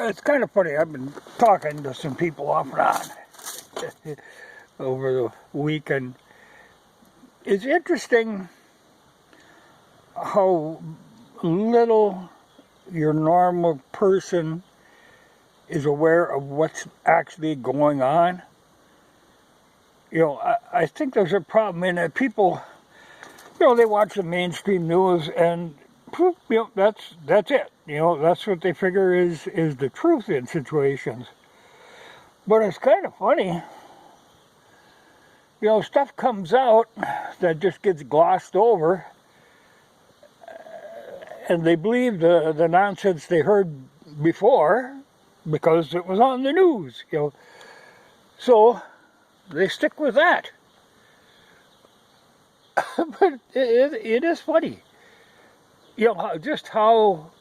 it's kind of funny. I've been talking to some people off and on over the week, and it's interesting how little your normal person is aware of what's actually going on. You know, I think there's a problem in that people, you know, they watch the mainstream news and, you know, that's it. You know, that's what they figure is the truth in situations. But it's kind of funny. You know, stuff comes out that just gets glossed over, and they believe the nonsense they heard before because it was on the news, you know. So they stick with that. But it is funny, you know, just how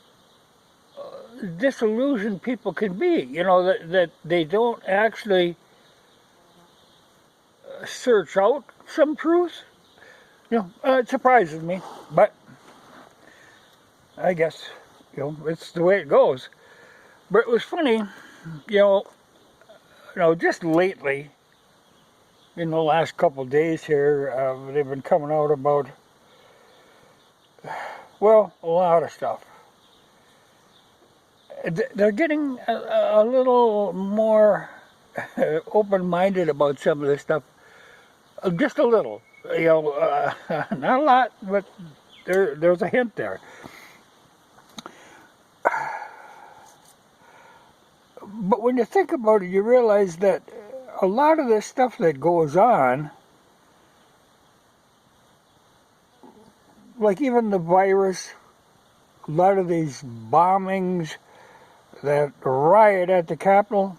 disillusioned people can be, you know, that they don't actually search out some truth. You know, it surprises me, but I guess, you know, it's the way it goes. But it was funny, you know, just lately, in the last couple of days here, they've been coming out about, well, a lot of stuff. They're getting a little more open-minded about some of this stuff, just a little. You know, not a lot, but there's a hint there. But when you think about it, you realize that a lot of this stuff that goes on, like even the virus, a lot of these bombings, that riot at the Capitol,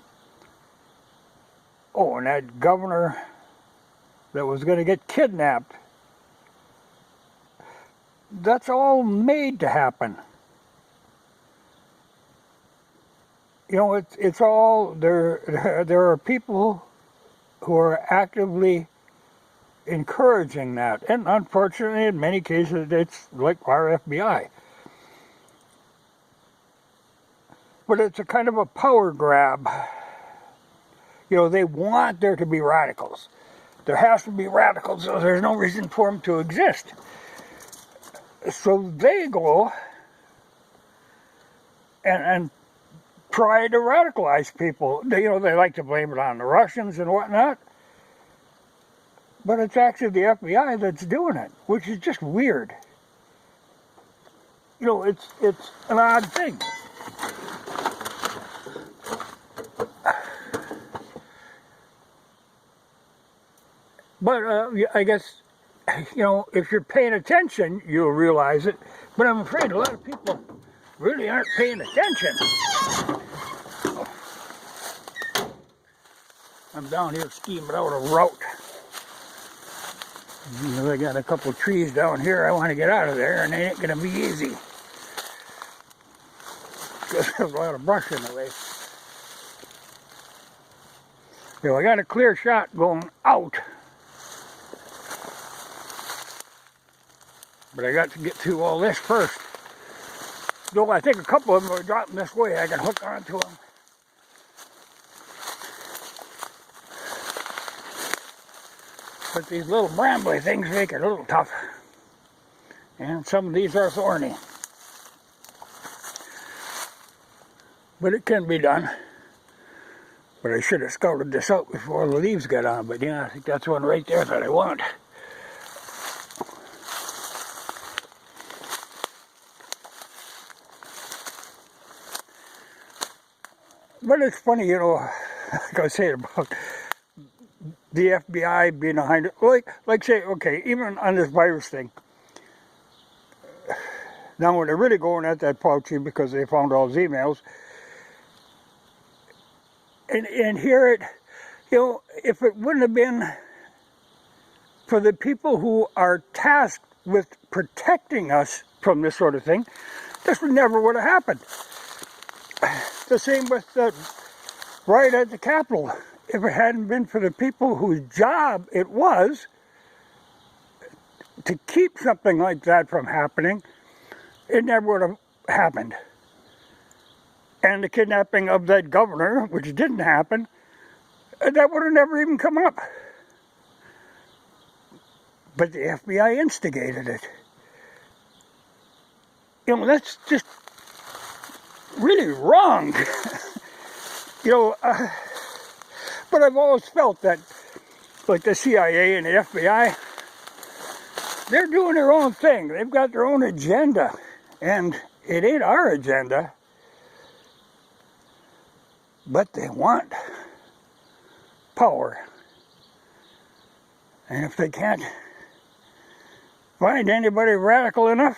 oh, and that governor that was going to get kidnapped, that's all made to happen. You know, it's all, there are people who are actively encouraging that. And unfortunately, in many cases, it's like our FBI. But it's a kind of a power grab. You know, they want there to be radicals. There has to be radicals, so there's no reason for them to exist. So they go and try to radicalize people. You know, they like to blame it on the Russians and whatnot. But it's actually the FBI that's doing it, which is just weird. You know, it's an odd thing. But I guess, you know, if you're paying attention, you'll realize it. But I'm afraid a lot of people really aren't paying attention. I'm down here scheming out a route. You know, I got a couple trees down here. I want to get out of there, and it ain't going to be easy. Because there's a lot of brush in the way. You know, I got a clear shot going out. But I got to get through all this first. Though I think a couple of them are dropping this way, I can hook onto them. But these little brambly things make it a little tough. And some of these are thorny. But it can be done. But I should have scouted this out before the leaves got on. But yeah, I think that's one right there that I want. But it's funny, you know, like I was saying about the FBI being behind it. Like say, okay, even on this virus thing. Now when they're really going at that Fauci because they found all his emails, and hear it, you know, if it wouldn't have been for the people who are tasked with protecting us from this sort of thing, this never would have happened. The same with the riot at the Capitol. If it hadn't been for the people whose job it was to keep something like that from happening, it never would have happened. and the kidnapping of that governor, which didn't happen, that would have never even come up. But the FBI instigated it. You know, that's just really wrong. You know, but I've always felt that, like the CIA and the FBI, they're doing their own thing. They've got their own agenda, and it ain't our agenda, but they want power. And if they can't find anybody radical enough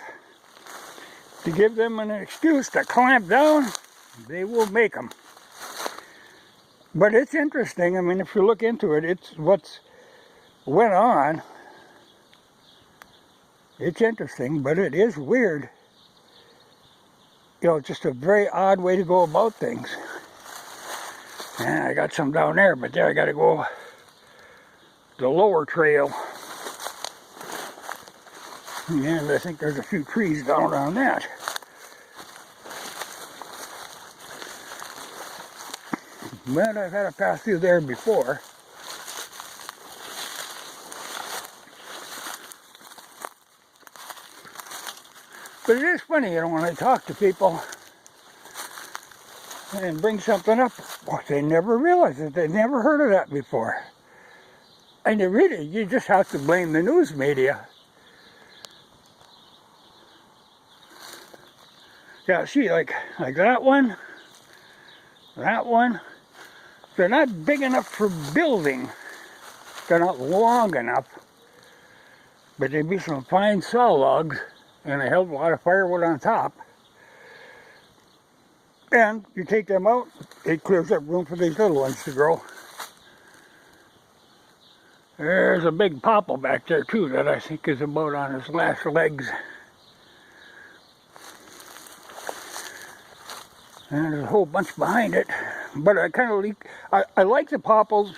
to give them an excuse to clamp down, they will make them. But it's interesting. I mean, if you look into it, it's what's went on. It's interesting, but it is weird. You know, just a very odd way to go about things. And I got some down there, but there I got to go the lower trail. And I think there's a few trees down on that. But I've had to pass through there before. But it is funny, you know, when I talk to people and bring something up, well, they never realize it. They've never heard of that before. And you just have to blame the news media. Yeah, see, like that one, they're not big enough for building. They're not long enough. But there'd be some fine saw logs, and they held a lot of firewood on top. And you take them out, it clears up room for these little ones to grow. There's a big popple back there too that I think is about on its last legs. And there's a whole bunch behind it. But I kind of I like the popples.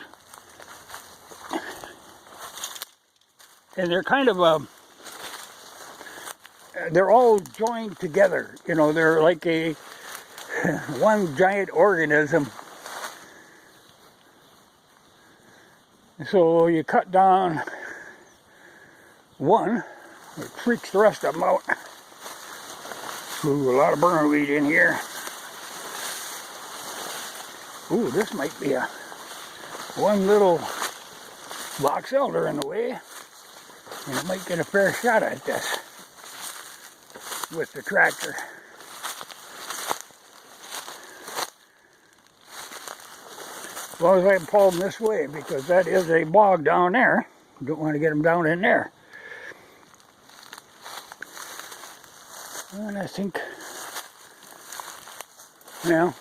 And they're kind of they're all joined together. You know, they're like a one giant organism. So you cut down one, it freaks the rest of them out. Ooh, a lot of burnweed in here. Ooh, this might be one little box elder in the way, and it might get a fair shot at this with the tractor. As long as I can pull them this way, because that is a bog down there. Don't want to get them down in there. And I think, well,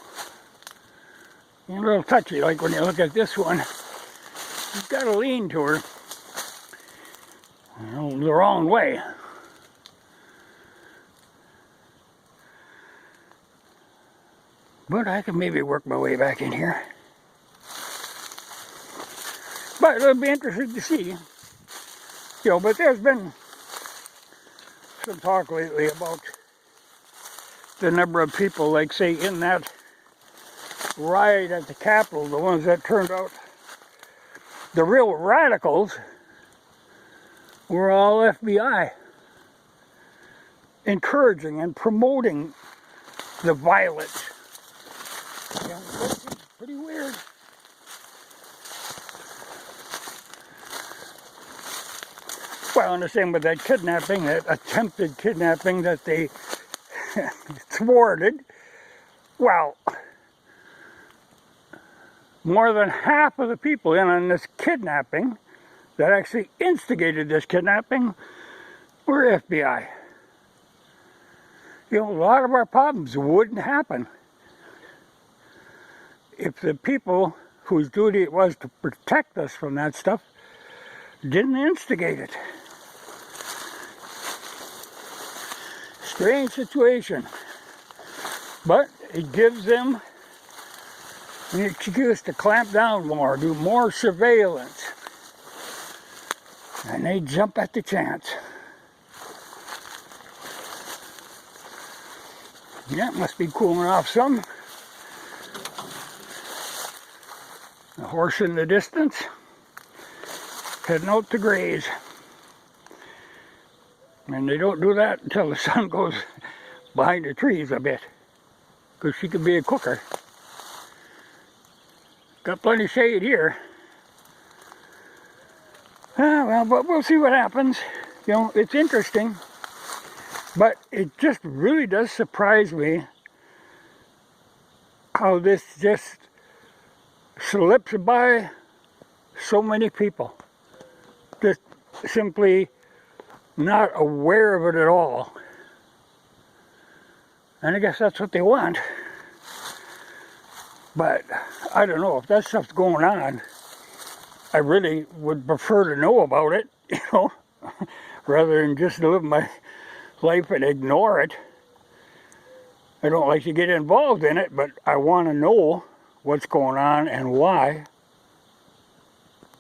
a little touchy, like when you look at this one, you've got to lean to her, you know, the wrong way. But I can maybe work my way back in here. But it'll be interesting to see, you know, but there's been some talk lately about the number of people, like say in that riot at the Capitol, the ones that turned out, the real radicals were all FBI, encouraging and promoting the violence. You know, it's pretty weird. Well, and the same with that kidnapping, that attempted kidnapping that they thwarted. Well, more than half of the people in on this kidnapping that actually instigated this kidnapping were FBI. You know, a lot of our problems wouldn't happen if the people whose duty it was to protect us from that stuff didn't instigate it. Strange situation. But it gives them an excuse to clamp down more, do more surveillance. And they jump at the chance. That must be cooling off some. horse in the distance, heading out to graze. And they don't do that until the sun goes behind the trees a bit, because she could be a cooker. Got plenty of shade here. Well, but we'll see what happens. You know, it's interesting, but it just really does surprise me how this just slips by so many people. Just simply not aware of it at all. And I guess that's what they want. But I don't know, if that stuff's going on, I really would prefer to know about it, you know, rather than just live my life and ignore it. I don't like to get involved in it, but I want to know what's going on and why.